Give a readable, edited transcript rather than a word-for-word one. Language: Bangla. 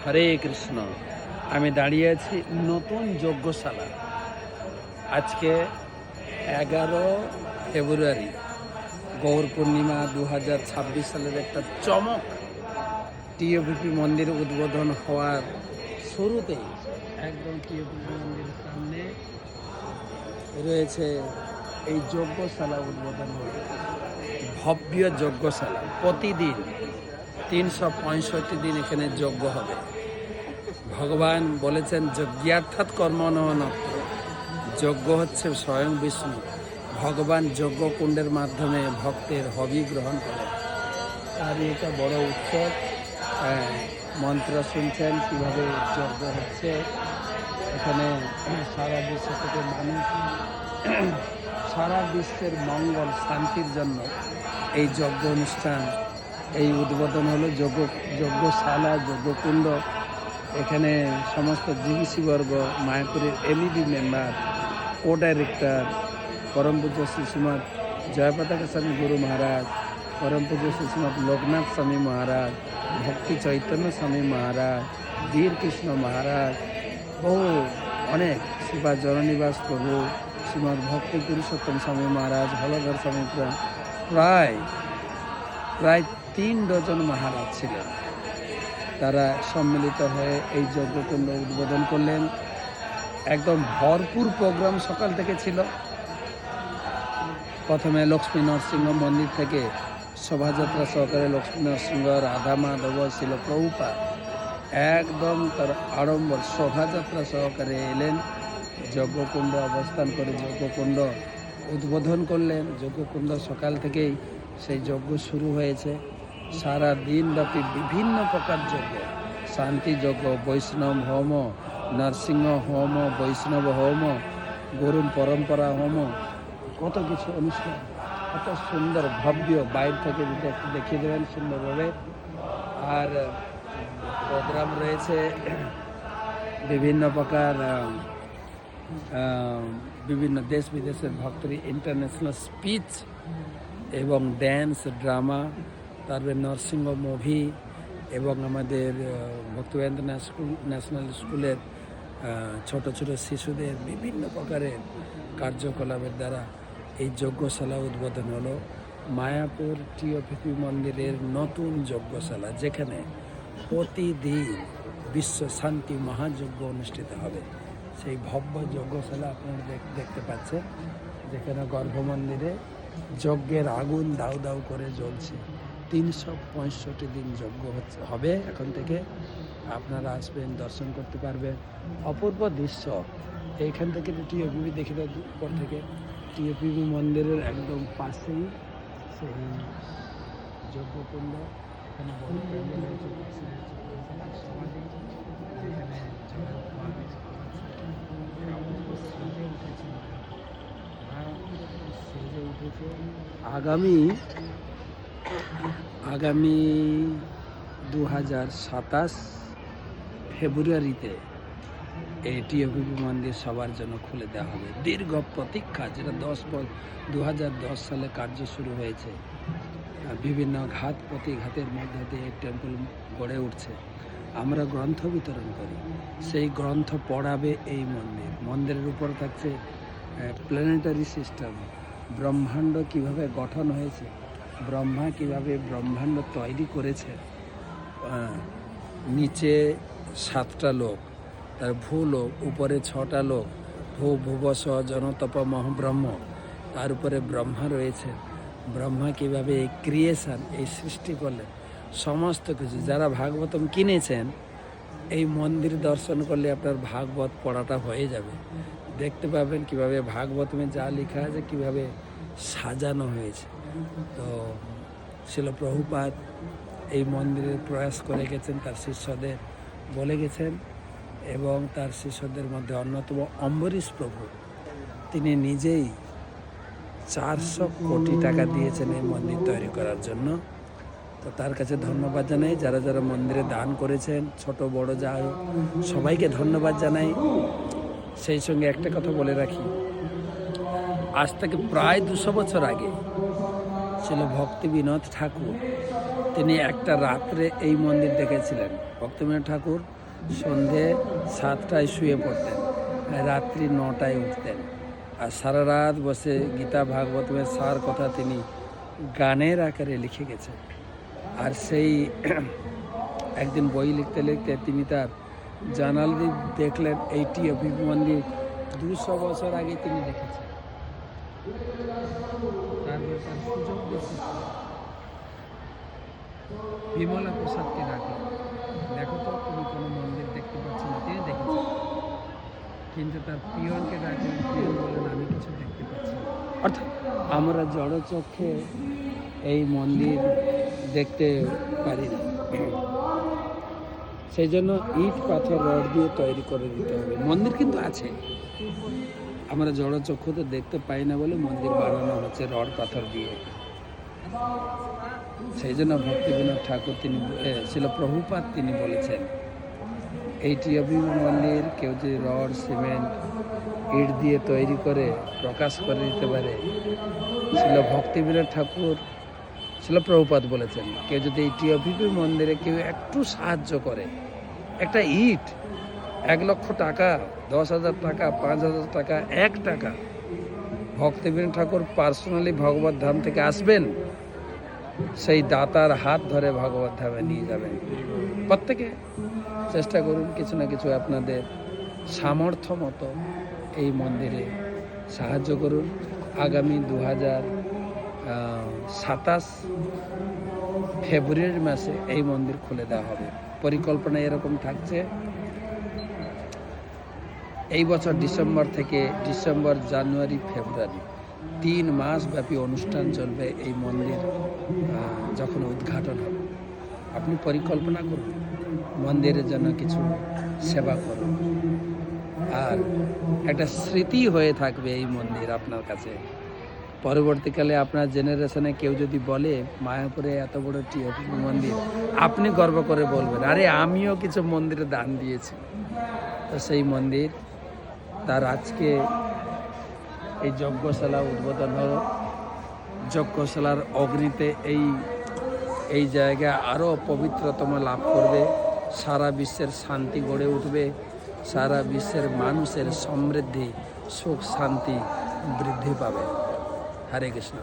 হরে কৃষ্ণ। আমি দাঁড়িয়ে আছি নতুন যজ্ঞশালা। আজকে 11 ফেব্রুয়ারি গৌর পূর্ণিমা 2026 সালের একটা চমক। টিওপিপি মন্দির উদ্বোধন হওয়ার শুরুতেই একদম টিওপিপি মন্দিরের সামনে রয়েছে এই যজ্ঞশালা উদ্বোধন হল। ভব্য যজ্ঞশালা, প্রতিদিন 365 দিন এখানে যজ্ঞ হবে। ভগবান বলেছেন যজ্ঞার্থাৎ কর্মণঃ। যজ্ঞ হচ্ছে স্বয়ং বিষ্ণু। ভগবান যজ্ঞ কুণ্ডের মাধ্যমে ভক্তের হবি গ্রহণ করেন। তার এটা বড় উৎসব। মন্ত্র শুনছেন কীভাবে যজ্ঞ হচ্ছে। এখানে সারা বিশ্ব থেকে মানুষ, সারা বিশ্বের মঙ্গল শান্তির জন্য এই যজ্ঞ অনুষ্ঠান, এই উদ্বোধন হলো যজ্ঞশালা, যজ্ঞকুণ্ড। এখানে সমস্ত জিবিসিবর্গ, মায়াপুরের এলইডি মেম্বার, কো ডাইরেক্টর, পরম পূজ্য শ্রীশ্রীমৎ জয়পতাকা স্বামী গুরু মহারাজ, পরম পূজ্য শ্রীশ্রীমৎ লোকনাথ স্বামী মহারাজ, ভক্তি চৈতন্য স্বামী মহারাজ, বীর কৃষ্ণ মহারাজ, বহু অনেক শিবা জননিবাস প্রভু, শ্রীমৎ ভক্তি পুরুষোত্তম স্বামী মহারাজ, হলধর স্বামী, প্রায় 3 ডজন মহারাজ ছিলেন। তারা সম্মিলিত হয়ে এই যজ্ঞকুণ্ড উদ্বোধন করলেন। একদম ভরপুর প্রোগ্রাম সকাল থেকে ছিল। প্রথমে লক্ষ্মী নরসিংহ মন্দির থেকে শোভাযাত্রা সহকারে লক্ষ্মী নরসিংহ, রাধা মাধব, ছিল প্রভুপাদ একদম তার আড়ম্বর শোভাযাত্রা সহকারে এলেন। যজ্ঞকুণ্ড অবস্থান করে যজ্ঞকুণ্ড উদ্বোধন করলেন। যজ্ঞকুণ্ড সকাল থেকেই সেই যজ্ঞ শুরু হয়েছে। সারা দিনব্যাপী বিভিন্ন প্রকার যজ্ঞ, শান্তি যজ্ঞ, বৈষ্ণব হোম, নরসিংহ হোম, বৈষ্ণব হোম, গরুণ পরম্পরা হোম, কত কিছু অনুষ্ঠান, কত সুন্দর ভব্য। বাইরে থেকে যদি একটু দেখিয়ে দেবেন সুন্দরভাবে। আর প্রোগ্রাম রয়েছে বিভিন্ন প্রকার, বিভিন্ন দেশ বিদেশের ভক্তরি, ইন্টারন্যাশনাল স্পিচ এবং ড্যান্স, ড্রামা, তারপরে নরসিংহ মুভি এবং আমাদের ভক্তিবেদান্ত ন্যাশনাল স্কুলের ছোট ছোট শিশুদের বিভিন্ন প্রকারের কার্যকলাপের দ্বারা এই যজ্ঞশালা উদ্বোধন হলো। মায়াপুর টিওপিপি মন্দিরের নতুন যজ্ঞশালা, যেখানে প্রতিদিন বিশ্ব শান্তি মহাযজ্ঞ অনুষ্ঠিত হবে। সেই ভব্য যজ্ঞশালা আপনারা দেখতে পাচ্ছেন, যেখানে গর্ভমন্দিরে যজ্ঞের আগুন দাউ দাউ করে জ্বলছে। 365 দিন যজ্ঞ হবে। এখন থেকে আপনারা আসবেন, দর্শন করতে পারবেন। অপূর্ব দৃশ্য। এইখান থেকে টিওপিপি দেখে দেয় উপর থেকে। টিওপিপি মন্দিরের একদম পাশেই সেই যজ্ঞকুণ্ড। এখানে বড় প্যান্ডেল হয়েছে, পাশে সমাধি, যেখানে জলের ফোয়ারা সেজে উঠেছে। সেজে উঠেছে। আগামী 2027 ফেব্রুয়ারিতে এই টিওপিপি মন্দির সবার জন্য খুলে দেওয়া হবে। দীর্ঘ প্রতীক্ষা, যেটা 2010 সালে কার্য শুরু হয়েছে। বিভিন্ন ঘাত প্রতিঘাতের মধ্যে দিয়ে টেম্পল গড়ে উঠছে। আমরা গ্রন্থ বিতরণ করি, সেই গ্রন্থ পড়াবে এই মন্দির। মন্দিরের উপর থাকছে প্ল্যানেটারি সিস্টেম, ব্রহ্মাণ্ড কিভাবে গঠন হয়েছে, ব্রহ্মা কিভাবে ব্রহ্মাণ্ড তৈরি করেছে। নিচে 7টা লোক, তার ভূলোক, উপরে 6টা লোক, ভুবস জনতপ মহাব্রহ্ম, তার উপরে ব্রহ্মা রয়েছে। ব্রহ্মা কিভাবে এই ক্রিয়েশন, এই সৃষ্টি করলেন, সমস্ত কিছু। যারা ভাগবতম কিনেছেন, এই মন্দির দর্শন করলে আপনার ভাগবত পড়াটা হয়ে যাবে। দেখতে পাবেন কিভাবে ভাগবতমে যা লেখা আছে কিভাবে সাজানো হয়েছে। তো শিল প্রভুপাদ এই মন্দিরের প্রয়াস করে গেছেন, তার শিষ্যদের বলে গেছেন। এবং তার শিষ্যদের মধ্যে অন্যতম অম্বরীশ প্রভু, তিনি নিজেই 400 কোটি টাকা দিয়েছেন এই মন্দির তৈরি করার জন্য। তো তার কাছে ধন্যবাদ জানাই। যারা যারা মন্দিরে দান করেছেন, ছোট বড় যা হোক, সবাইকে ধন্যবাদ জানাই। সেই সঙ্গে একটা কথা বলে রাখি, আজ থেকে প্রায় 200 বছর আগে ছিল ভক্তি বিনোদ ঠাকুর তিনি একটা রাত্রে এই মন্দির দেখেছিলেন। ভক্তিবিনোদ ঠাকুর সন্ধে 7টায় শুয়ে পড়তেন, রাত্রি 9টায় উঠতেন, আর সারা রাত বসে গীতা ভাগবতের সার কথা তিনি গানের আকারে লিখে গেছেন। আর সেই একদিন বই লিখতে লিখতে তিনি তার জানালা দেখলেন এইটি অভিভূ মন্দির 200 বছর আগে তিনি দেখেছেন। তারপর তার সুযোগ বেশি বিমলা প্রসাদকে ডাকলেন, দেখো তো তুমি কোনো মন্দির দেখতে পাচ্ছি না। তিনি দেখেছেন, কিন্তু তার পিয়নকে ডাকলেন, পিয়ন বললেন আমি কিছু দেখতে পাচ্ছি না। অর্থাৎ আমরা জড় চক্ষে এই মন্দির দেখতে পারি না, সেই জন্য ইট পাথর রড দিয়ে তৈরি করে দিতে হবে। মন্দির কিন্তু আছে, আমরা জড় চক্ষুতে দেখতে পাই না বলে মন্দির বানানো হচ্ছে রড পাথর দিয়ে। সেই জন্য ভক্তিবিনোদ ঠাকুর তিনি ছিল প্রভুপাদ, তিনি বলেছেন এইটি অভিভূ মন্দির কেউ যদি রড সিমেন্ট ইট দিয়ে তৈরি করে প্রকাশ করে দিতে পারে, ছিল ভক্তিবিনোদ ঠাকুর, ছিল প্রভুপাদ বলেছেন কেউ যদি এইটি অভিভূ মন্দিরে কেউ একটু সাহায্য করে, একটা ইট 1 লক্ষ টাকা, 10,000 টাকা, 5,000 টাকা, 1 টাকা, ভক্তিবিনোদ ঠাকুর পার্সোনালি ভগবত ধাম থেকে আসবেন, সেই দাতার হাত ধরে ভগবত ধামে নিয়ে যাবেন। প্রত্যেকে চেষ্টা করুন কিছু না কিছু আপনাদের সামর্থ্য মতো এই মন্দিরে সাহায্য করুন। আগামী 2027 ফেব্রুয়ারি মাসে এই মন্দির খুলে দেওয়া হবে। পরিকল্পনা এরকম থাকছে, এই বছর ডিসেম্বর থেকে জানুয়ারি ফেব্রুয়ারি 3 মাস ব্যাপী অনুষ্ঠান চলবে এই মন্দির যখন উদ্ঘাটন হবে। আপনি পরিকল্পনা করুন, মন্দিরের জন্য কিছু সেবা করুন, আর একটা স্মৃতি হয়ে থাকবে এই মন্দির আপনার কাছে। পরবর্তীকালে আপনার জেনারেশনে কেউ যদি বলে মায়াপুরে এত বড় টিএপি মন্দির, আপনি গর্ব করে বলবেন আরে আমিও কিছু মন্দিরে দান দিয়েছি। তো সেই মন্দির তার আজকে এই যজ্ঞশালা উদ্বোধন হলো। যজ্ঞশালার অগ্নিতে এই জায়গা আরও পবিত্রতম লাভ করবে, সারা বিশ্বের শান্তি গড়ে উঠবে, সারা বিশ্বের মানুষের সমৃদ্ধি সুখ শান্তি বৃদ্ধি পাবে। হরে কৃষ্ণ।